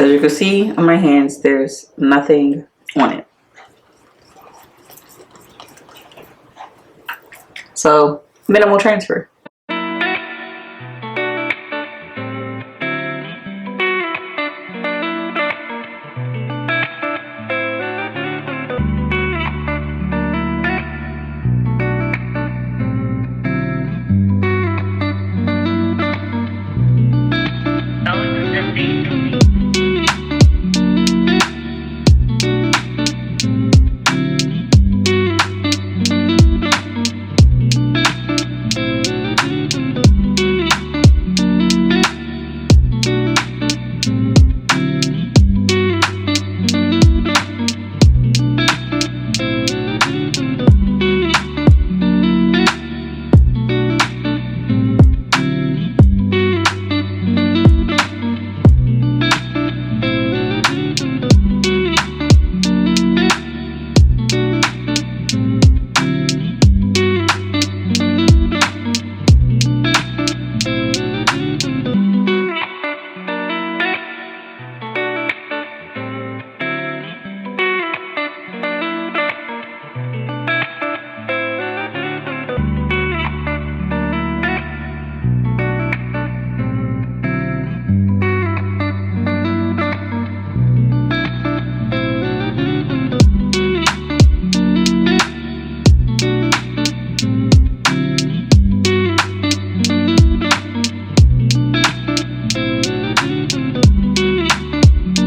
So as you can see on my hands, there's nothing on it. So minimal transfer.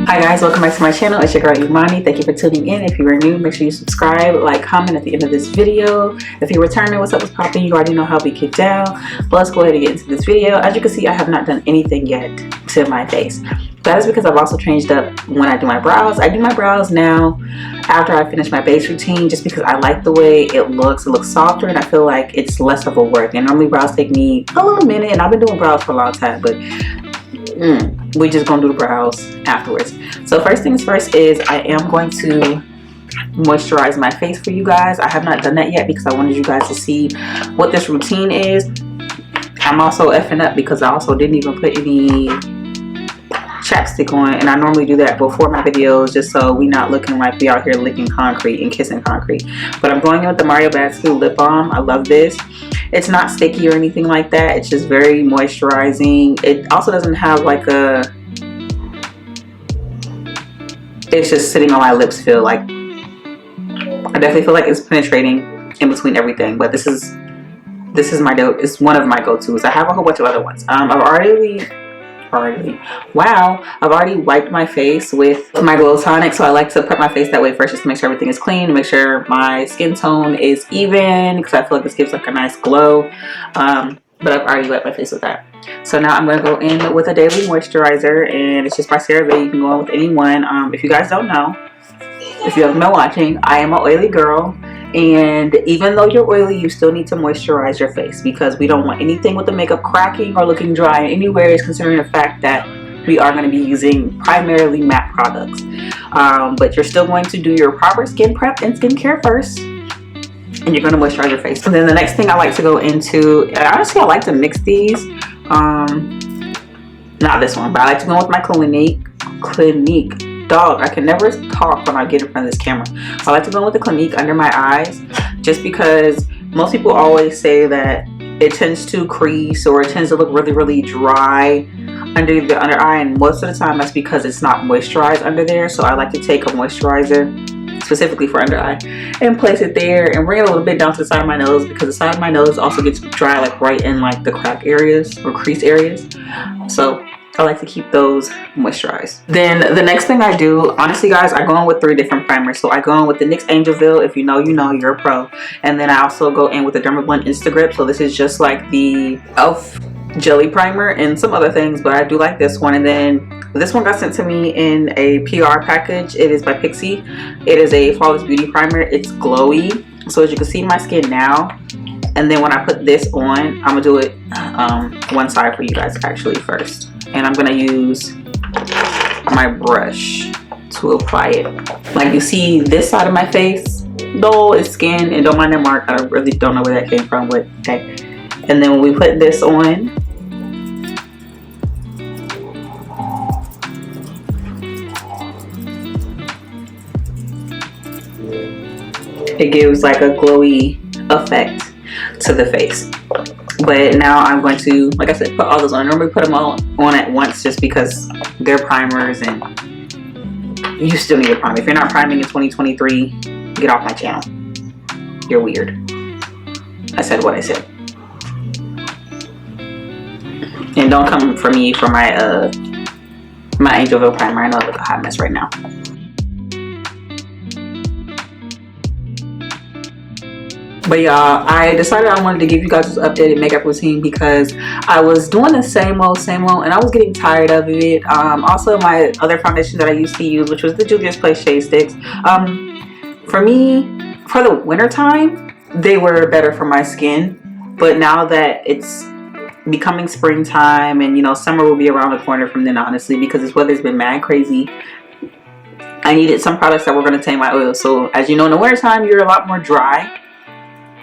Hi guys, welcome back to my channel. It's your girl Imani. Thank you for tuning in. If you are new, make sure you subscribe, like, comment at the end of this video. If you're returning, what's up, what's popping? You already know how we get down. But let's go ahead and get into this video. As you can see, I have not done anything yet to my face. That is because I've also changed up when I do my brows. I do my brows now after I finish my base routine just because I like the way it looks. It looks softer and I feel like it's less of a work. And normally brows take me a little minute, and I've been doing brows for a long time, but we just gonna do the brows afterwards. So first things first is I am going to moisturize my face for you guys. I have not done that yet because I wanted you guys to see what this routine is. I'm also effing up because I also didn't even put any chapstick on, and I normally do that before my videos just so we not looking like we out here licking concrete and kissing concrete. But I'm going in with the Mario Badescu lip balm. I love this. It's not sticky or anything like that. It's just very moisturizing. It also doesn't have like a, it's just sitting on my lips, feel like, I definitely feel like it's penetrating in between everything. But this is my dope. It's one of my go-tos. I have a whole bunch of other ones. I've already wiped my face with my glow tonic, so I like to prep my face that way first just to make sure everything is clean, to make sure my skin tone is even, because I feel like this gives like a nice glow. But I've already wiped my face with that. So now I'm going to go in with a daily moisturizer, and it's just by CeraVe. You can go in with any one. If you guys don't know, if you haven't been watching, I am an oily girl. And even though you're oily, you still need to moisturize your face because we don't want anything with the makeup cracking or looking dry anywhere, is considering the fact that we are going to be using primarily matte products. But you're still going to do your proper skin prep and skincare first, and you're going to moisturize your face. And then the next thing I like to go into, and honestly I like to mix these, not this one, but I like to go with my Clinique. Dog, I can never talk when I get in front of this camera. So I like to go with the Clinique under my eyes, just because most people always say that it tends to crease or it tends to look really, really dry under the under eye, and most of the time that's because it's not moisturized under there. So I like to take a moisturizer specifically for under eye and place it there and bring it a little bit down to the side of my nose, because the side of my nose also gets dry like right in like the crack areas or crease areas. So I like to keep those moisturized. Then the next thing I do, honestly guys, I go in with 3 different primers. So I go in with the NYX Angelville. If you know, you know, you're a pro. And then I also go in with the Dermablend Instagrip. So this is just like the e.l.f. jelly primer and some other things, but I do like this one. And then this one got sent to me in a PR package. It is by Pixi. It is a Flawless Beauty Primer. It's glowy. So as you can see my skin now. And then when I put this on, I'm gonna do it one side for you guys actually first. And I'm gonna use my brush to apply it. Like you see this side of my face, though it's skin, and don't mind that mark. I really don't know where that came from, but okay. And then when we put this on, it gives like a glowy effect to the face. But now I'm going to, like I said, put all those on. I normally put them all on at once just because they're primers and you still need a primer. If you're not priming in 2023, get off my channel. You're weird. I said what I said. And don't come for me for my my Angelville primer. I know I look a hot mess right now. But y'all, I decided I wanted to give you guys this updated makeup routine because I was doing the same old, and I was getting tired of it. Also, my other foundation that I used to use, which was the Juvia's Place Shade Sticks. For me, for the winter time, they were better for my skin. But now that it's becoming springtime and, you know, summer will be around the corner from then, honestly, because this weather's been mad crazy, I needed some products that were going to tame my oil. So, as you know, in the wintertime, you're a lot more dry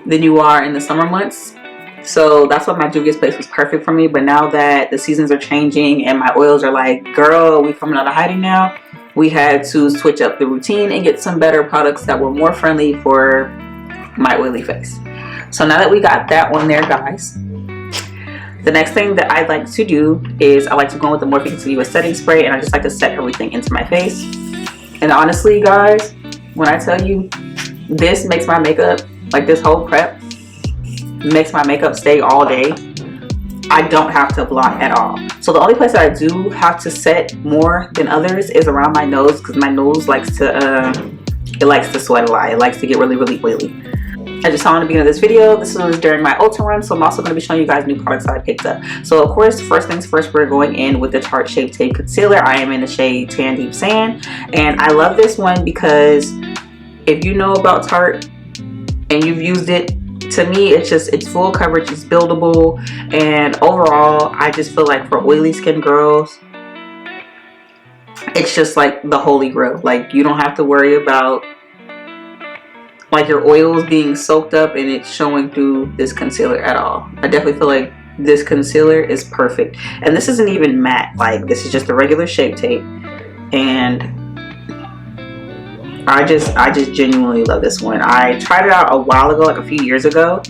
than you are in the summer months. So that's what my Juvia's Place was perfect for me. But now that the seasons are changing and my oils are like, girl, we coming out of hiding now, we had to switch up the routine and get some better products that were more friendly for my oily face. So now that we got that on there, guys, the next thing that I like to do is I like to go in with the Morphe Continuous Setting Spray, and I just like to set everything into my face. And honestly, guys, when I tell you, this makes my makeup, like this whole prep makes my makeup stay all day. I don't have to blot at all. So the only place that I do have to set more than others is around my nose, because my nose likes to it likes to sweat a lot. It likes to get really, really oily. I just saw in the beginning of this video, this was during my Ulta run, so I'm also going to be showing you guys new products that I picked up. So of course, first things first, we're going in with the Tarte Shape Tape Concealer. I am in the shade Tan Deep Sand, and I love this one because if you know about Tarte and you've used it, to me it's full coverage, it's buildable, and overall I just feel like for oily skin girls, it's just like the holy grail. Like, you don't have to worry about like your oils being soaked up and it's showing through this concealer at all. I definitely feel like this concealer is perfect, and this isn't even matte, like this is just the regular Shape Tape, and I just genuinely love this one. I tried it out a while ago, like a few years ago,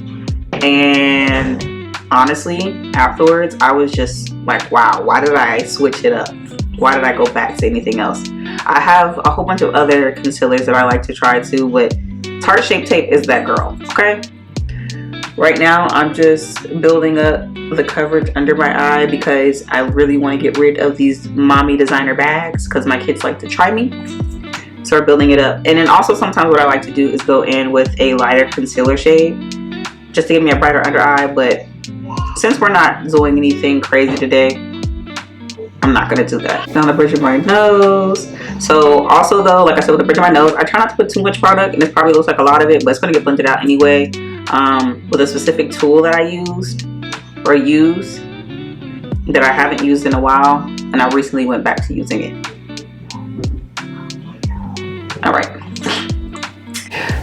and honestly afterwards I was just like, wow, why did I switch it up? Why did I go back to anything else? I have a whole bunch of other concealers that I like to try too, but Tarte Shape Tape is that girl, okay? Right now I'm just building up the coverage under my eye because I really want to get rid of these mommy designer bags because my kids like to try me. So we're building it up. And then also sometimes what I like to do is go in with a lighter concealer shade just to give me a brighter under eye. But since we're not doing anything crazy today, I'm not going to do that. Down the bridge of my nose. So also though, like I said, with the bridge of my nose, I try not to put too much product, and this probably looks like a lot of it, but it's going to get blended out anyway with a specific tool that I used or use that I haven't used in a while, and I recently went back to using it. All right,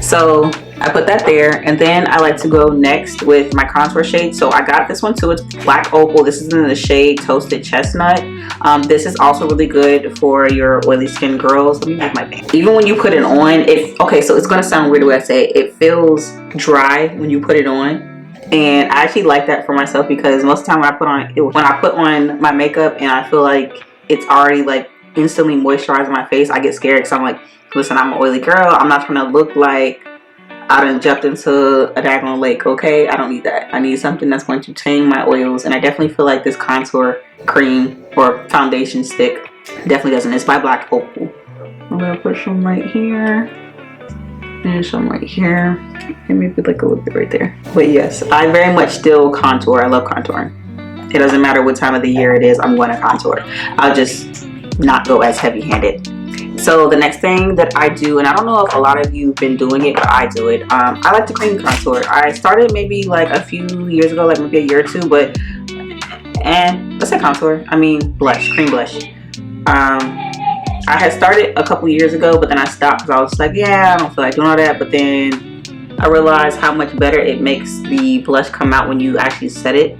so I put that there, and then I like to go next with my contour shade. So I got this one too. It's Black Opal. This is in the shade Toasted Chestnut. This is also really good for your oily skin girls. Let me move my band. Even when you put it on, okay, so it's gonna sound weird the way I say it. It feels dry when you put it on, and I actually like that for myself because most of the time when I put on my makeup and I feel like it's already like instantly moisturizing my face, I get scared because I'm like, listen, I'm an oily girl. I'm not trying to look like I done jumped into a daggone lake, okay? I don't need that. I need something that's going to tame my oils, and I definitely feel like this contour cream or foundation stick definitely doesn't. It's by Black Opal. I'm gonna put some right here and some right here, and maybe like a little bit right there. But yes, I very much still contour. I love contouring. It doesn't matter what time of the year it is, I'm going to contour. I'll just not go as heavy-handed. So the next thing that I do, and I don't know if a lot of you have been doing it, but I do it. I like to cream contour. I started maybe like a few years ago, like maybe a year or two, but, and let's say contour, I mean blush, cream blush. I had started a couple years ago, but then I stopped because I was like, yeah, I don't feel like doing all that. But then I realized how much better it makes the blush come out when you actually set it.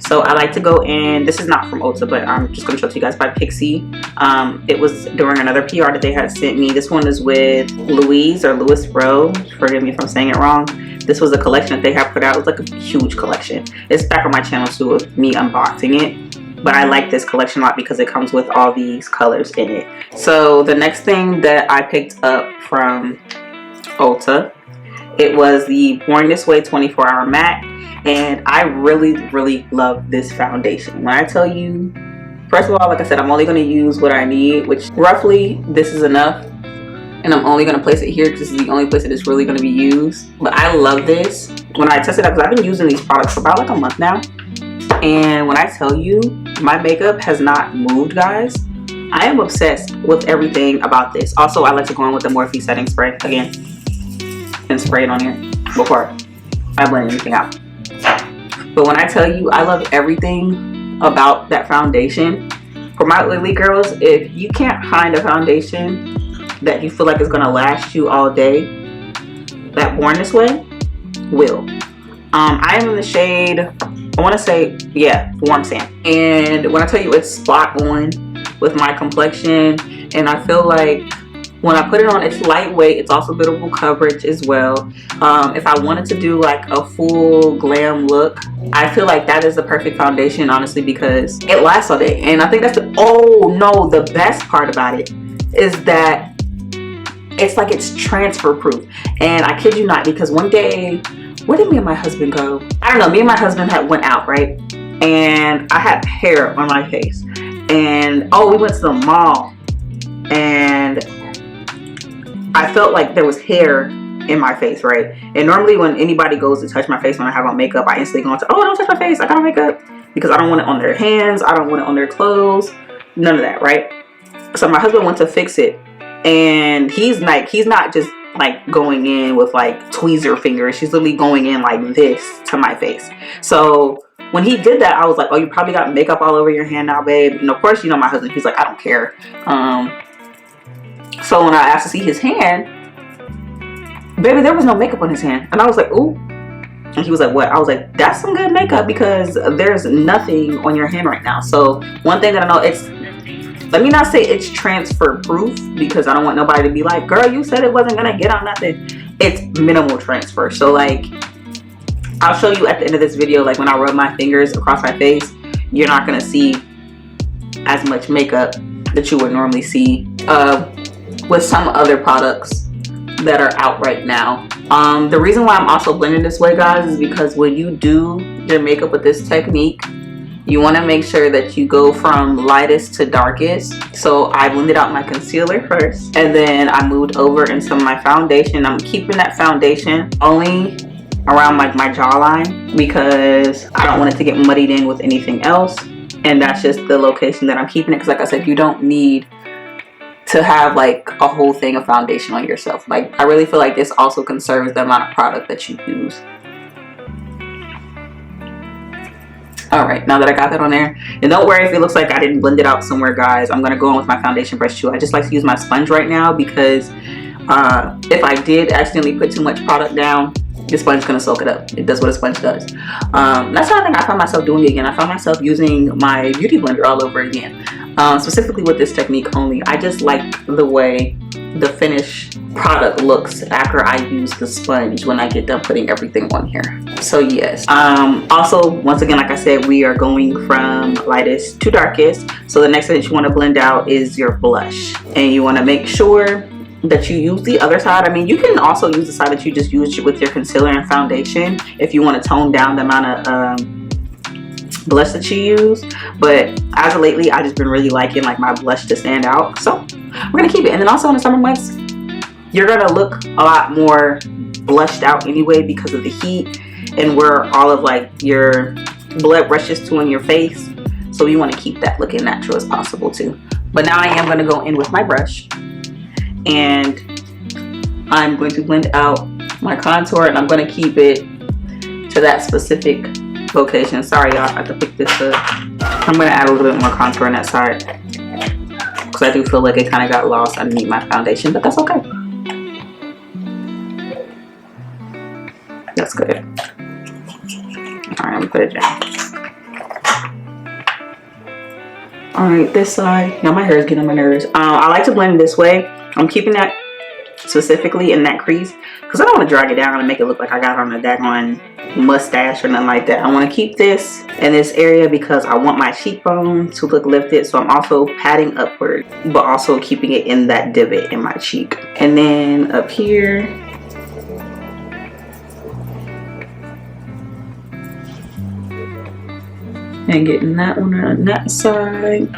So I like to go in, this is not from Ulta, but I'm just going to show it to you guys, by Pixie. It was during another PR that they had sent me. This one is with Louise or Louis Rowe. Forgive me if I'm saying it wrong. This was a collection that they have put out. It was like a huge collection. It's back on my channel too of me unboxing it. But I like this collection a lot because it comes with all these colors in it. So the next thing that I picked up from Ulta, it was the Born This Way 24-Hour Matte. And I really love this foundation. When I tell you, first of all, like I said, I'm only going to use what I need, which roughly this is enough. And I'm only going to place it here because this is the only place that it's really going to be used. But I love this. When I tested it out, because I've been using these products for about like a month now. And when I tell you, my makeup has not moved, guys. I am obsessed with everything about this. Also, I like to go in with the Morphe setting spray again and spray it on here before I blend anything out. But when I tell you, I love everything about that foundation. For my oily girls, if you can't find a foundation that you feel like is going to last you all day, that Born This Way will. I am in the shade, I want to say, yeah, Warm Sand. And when I tell you, it's spot on with my complexion. And I feel like when I put it on, it's lightweight. It's also buildable coverage as well. If I wanted to do like a full glam look, I feel like that is the perfect foundation, honestly, because it lasts all day. And I think that's the, oh no, the best part about it is that it's like it's transfer proof. And I kid you not, because one day, where did me and my husband go? I don't know, me and my husband had went out, right? And I had hair on my face. And oh, we went to the mall. And I felt like there was hair in my face, right? And normally when anybody goes to touch my face when I have on makeup, I instantly go into, oh, don't touch my face, I got on makeup. Because I don't want it on their hands, I don't want it on their clothes, none of that, right? So my husband went to fix it. And he's not just like going in with like tweezer fingers. He's literally going in like this to my face. So when he did that, I was like, oh, you probably got makeup all over your hand now, babe. And of course, you know, my husband, he's like, I don't care. So when I asked to see his hand, baby, there was no makeup on his hand. And I was like, ooh. And he was like, what? I was like, that's some good makeup because there's nothing on your hand right now. So one thing that I know, it's, let me not say it's transfer proof because I don't want nobody to be like, girl, you said it wasn't gonna get on nothing. It's minimal transfer. So like, I'll show you at the end of this video, like when I rub my fingers across my face, you're not gonna see as much makeup that you would normally see with some other products that are out right now. The reason why I'm also blending this way, guys, is because when you do your makeup with this technique, you want to make sure that you go from lightest to darkest. So I blended out my concealer first, and then I moved over into my foundation. I'm keeping that foundation only around like my jawline because I don't want it to get muddied in with anything else. And that's just the location that I'm keeping it, because like I said, you don't need to have like a whole thing of foundation on yourself. Like I really feel like this also conserves the amount of product that you use. Alright, now that I got that on there, and don't worry if it looks like I didn't blend it out somewhere, guys. I'm going to go in with my foundation brush too. I just like to use my sponge right now because if I did accidentally put too much product down, the sponge is going to soak it up. It does what a sponge does. That's another thing I found myself doing again. I found myself using my beauty blender all over again. Specifically with this technique only. I just like the way the finished product looks after I use the sponge when I get done putting everything on here. So yes. Also, once again, like I said, we are going from lightest to darkest. So the next thing that you want to blend out is your blush. And you want to make sure that you use the other side. I mean, you can also use the side that you just used with your concealer and foundation if you want to tone down the amount of blush that you use. But as of lately, I've just been really liking like my blush to stand out. So we're going to keep it. And then also in the summer months, you're going to look a lot more blushed out anyway because of the heat and where all of like your blood rushes to in your face. So you want to keep that looking natural as possible too. But now I am going to go in with my brush. And I'm going to blend out my contour, and I'm going to keep it to that specific location. Sorry y'all, I have to pick this up. I'm going to add a little bit more contour on that side because I do feel like it kind of got lost underneath my foundation, but that's okay. That's good. Alright, I'm going to put it down. All right, this side. Now my hair is getting on my nerves. I like to blend this way. I'm keeping that specifically in that crease because I don't want to drag it down and make it look like I got on a daggone mustache or nothing like that. I want to keep this in this area because I want my cheekbone to look lifted, so I'm also patting upward but also keeping it in that divot in my cheek. And then up here, and getting that one on that side.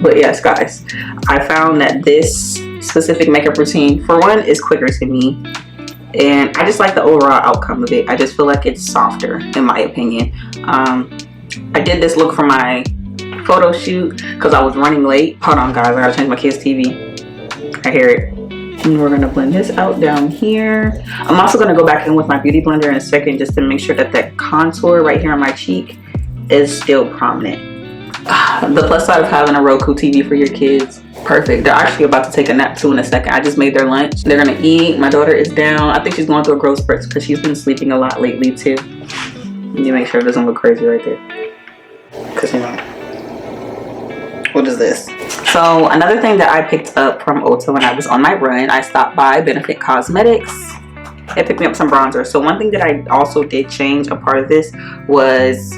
But yes, guys, I found that this specific makeup routine, for one, is quicker to me, and I just like the overall outcome of it. I just feel like it's softer, in my opinion. I did this look for my photo shoot because I was running late. Hold on, guys, I gotta change my kid's TV. I hear it. And we're gonna blend this out down here. I'm also gonna go back in with my beauty blender in a second just to make sure that that contour right here on my cheek is still prominent. The plus side of having a Roku TV for your kids, perfect. They're actually about to take a nap too in a second. I just made their lunch. They're gonna eat. My daughter is down. I think she's going through a growth spurt because she's been sleeping a lot lately too. Let me make sure it doesn't look crazy right there. Because, you know, what is this? So another thing that I picked up from Ulta when I was on my run, I stopped by Benefit Cosmetics. It picked me up some bronzer. So one thing that I also did change, a part of this, was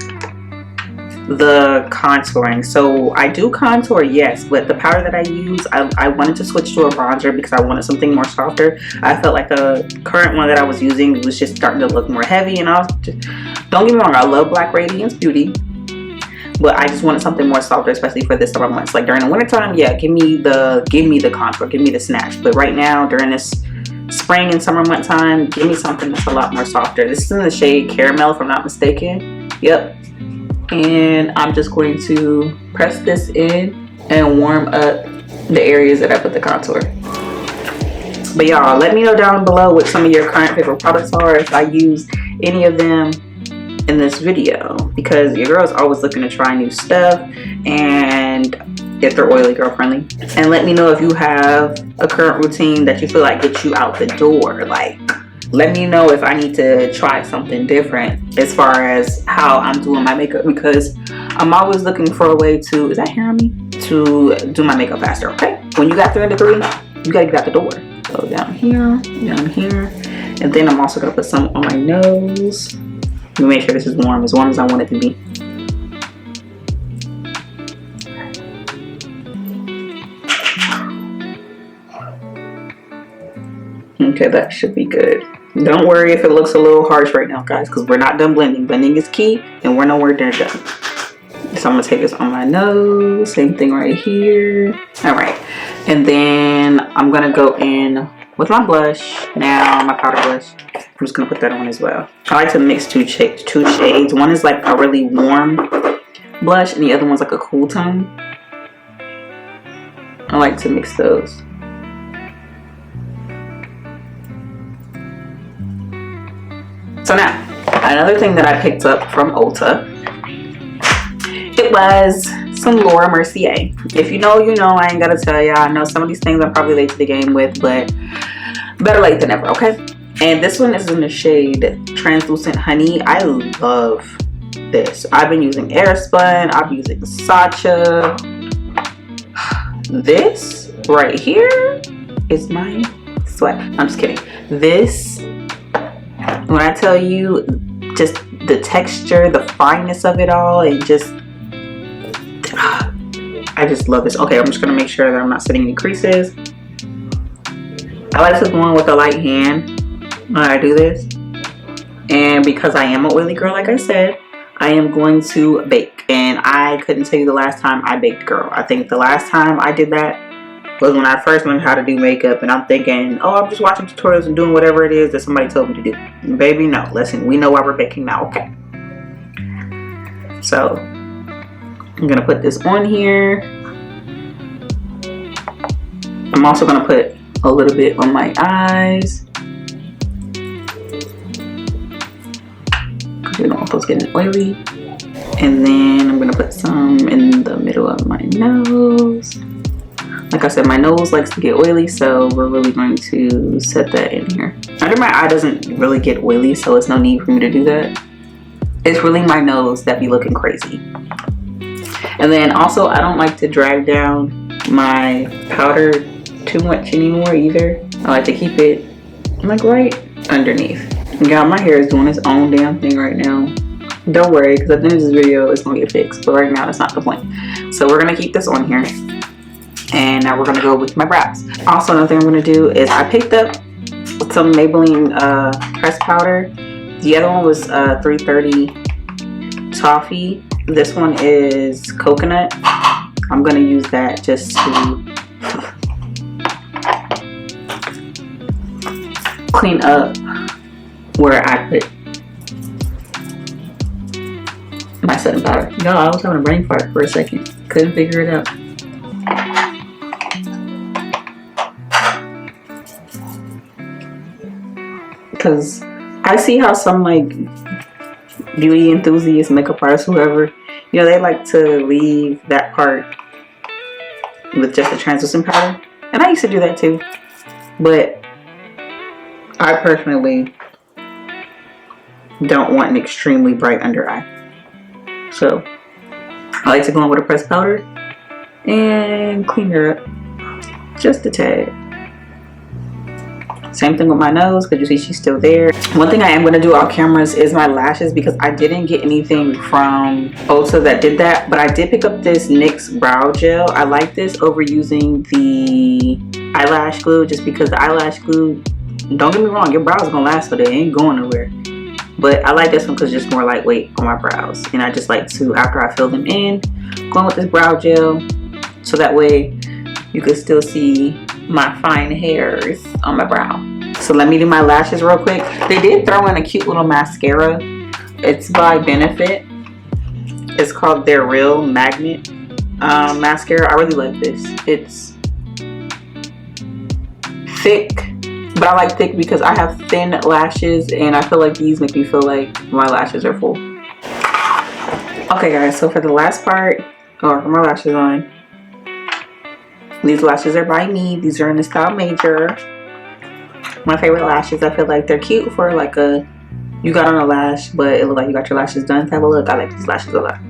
the contouring. So I do contour, yes, but the powder that I use, I wanted to switch to a bronzer because I wanted something more softer. I felt like the current one that I was using was just starting to look more heavy, and I was just, don't get me wrong, I love Black Radiance Beauty, but I just wanted something more softer, especially for this summer months. Like during the winter time, yeah, give me the contour, give me the snatch. But right now, during this spring and summer month time, give me something that's a lot more softer. This is in the shade Caramel, if I'm not mistaken. Yep. And I'm just going to press this in and warm up the areas that I put the contour. But y'all, let me know down below what some of your current favorite products are, if I use any of them in this video, because your girl's always looking to try new stuff, and if they're oily girl friendly. And let me know if you have a current routine that you feel like gets you out the door. Like, let me know if I need to try something different as far as how I'm doing my makeup, because I'm always looking for a way to, is that hair on me? To do my makeup faster, okay? When you got 3 into 3, you gotta get out the door. So down here, and then I'm also gonna put some on my nose. Let me make sure this is warm as I want it to be. Okay, that should be good. Don't worry if it looks a little harsh right now, guys, because we're not done blending. Blending is key, and we're nowhere near done. So I'm gonna take this on my nose, same thing right here. All right, and then I'm gonna go in with my blush now, my powder blush. I'm just gonna put that on as well. I like to mix two shades. One is like a really warm blush, and the other one's like a cool tone. I like to mix those. So now, another thing that I picked up from Ulta, it was some Laura Mercier. If you know, you know. I ain't gotta tell ya. I know some of these things I'm probably late to the game with, but better late than never, okay? And this one is in the shade Translucent Honey. I love this. I've been using Airspun. I've been using Sacha. This right here is my sweat. I'm just kidding. This, when I tell you, just the texture, the fineness of it all, and just, I just love this. Okay, I'm just gonna make sure that I'm not setting any creases. I like to go in with a light hand when I do this, and because I am an oily girl, like I said, I am going to bake. And I couldn't tell you the last time I baked, girl. I think the last time I did that was when I first learned how to do makeup, and I'm thinking, oh, I'm just watching tutorials and doing whatever it is that somebody told me to do. Baby, no. Listen, we know why we're baking now, okay? So I'm gonna put this on here. I'm also gonna put a little bit on my eyes. We don't want those getting oily. And then I'm gonna put some in the middle of my nose. Like I said, my nose likes to get oily, so we're really going to set that in here. Under my eye doesn't really get oily, so it's no need for me to do that. It's really my nose that be looking crazy. And then also, I don't like to drag down my powder too much anymore either. I like to keep it like right underneath. God, my hair is doing its own damn thing right now. Don't worry, because at the end of this video, it's gonna get fixed. But right now, that's not the point. So we're gonna keep this on here. And now we're gonna go with my brows. Also, another thing I'm gonna do is I picked up some Maybelline pressed powder. The other one was 330 Toffee. This one is coconut. I'm gonna use that just to clean up where I put my setting powder. No, I was having a brain fart for a second. Couldn't figure it out. Because I see how some like beauty enthusiasts, makeup artists, whoever, you know, they like to leave that part with just a translucent powder. And I used to do that too. But I personally don't want an extremely bright under eye. So I like to go in with a pressed powder and clean her up just a tad. Same thing with my nose, because you see she's still there. One thing I am going to do off cameras is my lashes, because I didn't get anything from Ulta that did that, but I did pick up this NYX brow gel. I like this over using the eyelash glue, just because the eyelash glue, don't get me wrong, your brows are going to last for the day, it ain't going nowhere. But I like this one because it's just more lightweight on my brows. And I just like to, after I fill them in, go in with this brow gel, so that way you can still see my fine hairs on my brow. So let me do my lashes real quick. They did throw in a cute little mascara. It's by Benefit. It's called their Real Magnet mascara. I really like this. It's thick, but I like thick because I have thin lashes, and I feel like these make me feel like my lashes are full. Okay guys, so for the last part, or for my lashes on, these lashes are by me. These are in the style Major. My favorite lashes. I feel like they're cute for like a, you got on a lash, but it looks like you got your lashes done type of look. I like these lashes a lot.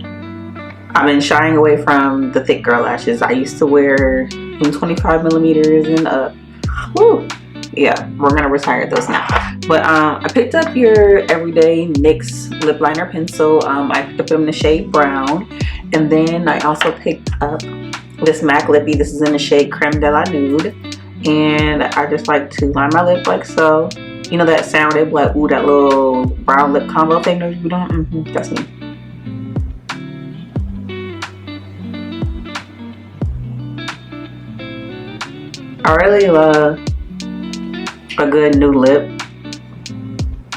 I've been shying away from the thick girl lashes. I used to wear them 25 millimeters and up. Woo! Yeah, we're gonna retire those now. But I picked up your everyday NYX lip liner pencil. I picked up them in the shade brown, and then I also picked up this MAC lippy. This is in the shade Creme de la Nude, and I just like to line my lip like so. You know that sound, it like, ooh, that little brown lip combo thing that you doing? That's me. I really love a good new lip,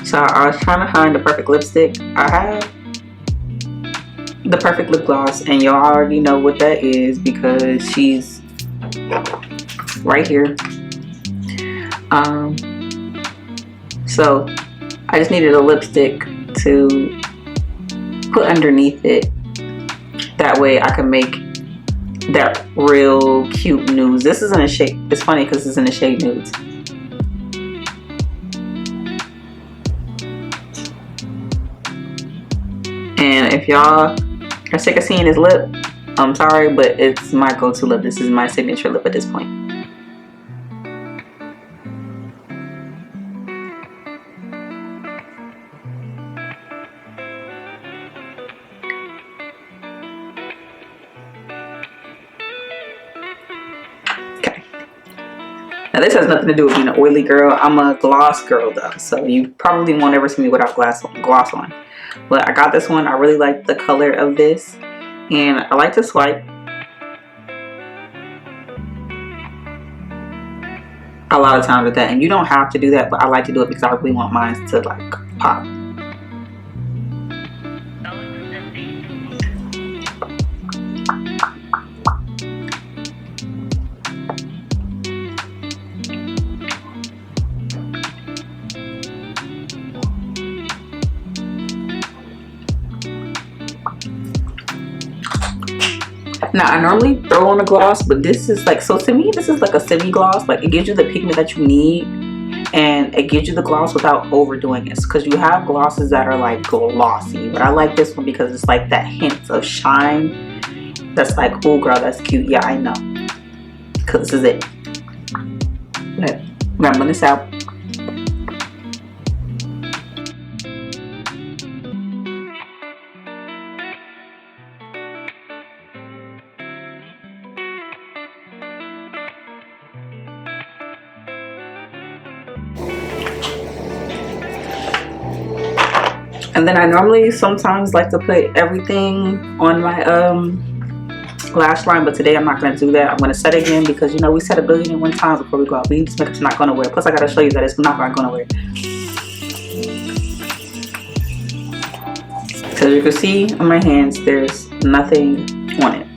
so I was trying to find the perfect lipstick. I have the perfect lip gloss, and y'all already know what that is because she's right here. So I just needed a lipstick to put underneath it, that way I can make that real cute nudes. This is in a shade, it's funny because it's in the shade nudes. And if y'all are sick of seeing his lip, I'm sorry, but it's my go-to lip. This is my signature lip at this point. Okay. Now this has nothing to do with being an oily girl. I'm a gloss girl though, so you probably won't ever see me without gloss on. But I got this one. I really like the color of this, and I like to swipe a lot of times with that. And you don't have to do that, but I like to do it because I really want mine to like pop. Now I normally throw on a gloss, but this is like, so to me this is like a semi gloss. Like it gives you the pigment that you need, and it gives you the gloss without overdoing it, because you have glosses that are like glossy, but I like this one because it's like that hint of shine that's like, oh girl, that's cute. Yeah, I know, because this is it. But I'm gonna blend this out. And then I normally sometimes like to put everything on my lash line, but today I'm not going to do that. I'm going to set it again because, you know, we set 1,000,001 times before we go out. This makeup's not going nowhere. Plus I got to show you that it's not going nowhere. So you can see on my hands there's nothing on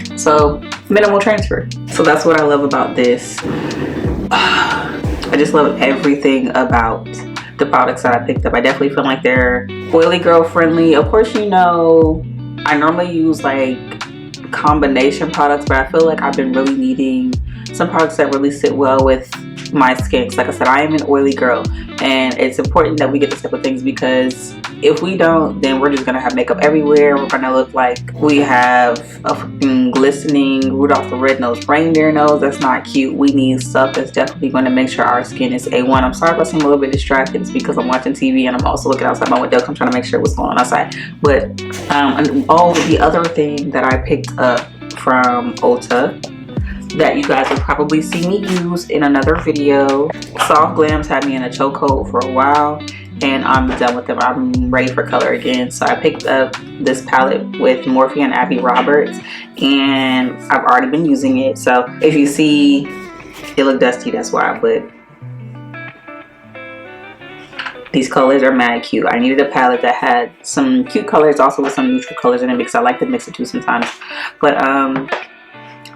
it. So minimal transfer. So that's what I love about this. I just love everything about the products that I picked up. I definitely feel like they're oily girl friendly. Of course, you know, I normally use like combination products, but I feel like I've been really needing some products that really sit well with my skin. Like I said, I am an oily girl, and it's important that we get this type of things, because if we don't, then we're just gonna have makeup everywhere. We're gonna look like we have a fucking glistening Rudolph the Red-Nosed Reindeer nose. That's not cute. We need stuff that's definitely going to make sure our skin is A1. I'm sorry if I seem a little bit distracted. It's because I'm watching TV and I'm also looking outside my window. I'm trying to make sure what's going on outside. But oh, the other thing that I picked up from Ulta that you guys will probably see me use in another video. Soft Glams had me in a chokehold for a while, and I'm done with them. I'm ready for color again. So I picked up this palette with Morphe and Abby Roberts, and I've already been using it. So if you see it look dusty, that's why. But these colors are mad cute. I needed a palette that had some cute colors, also with some neutral colors in it, because I like to mix the two sometimes. But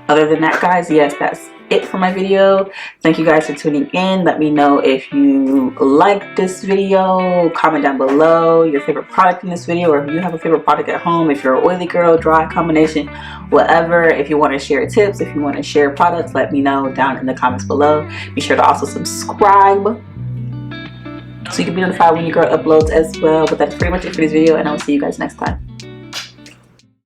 other than that, guys, yes, that's it for my video. Thank you guys for tuning in. Let me know if you liked this video. Comment down below your favorite product in this video, or if you have a favorite product at home, if you're an oily girl, dry, combination, whatever. If you want to share tips, if you want to share products, let me know down in the comments below. Be sure to also subscribe so you can be notified when your girl uploads as well. But that's pretty much it for this video, and I'll see you guys next time.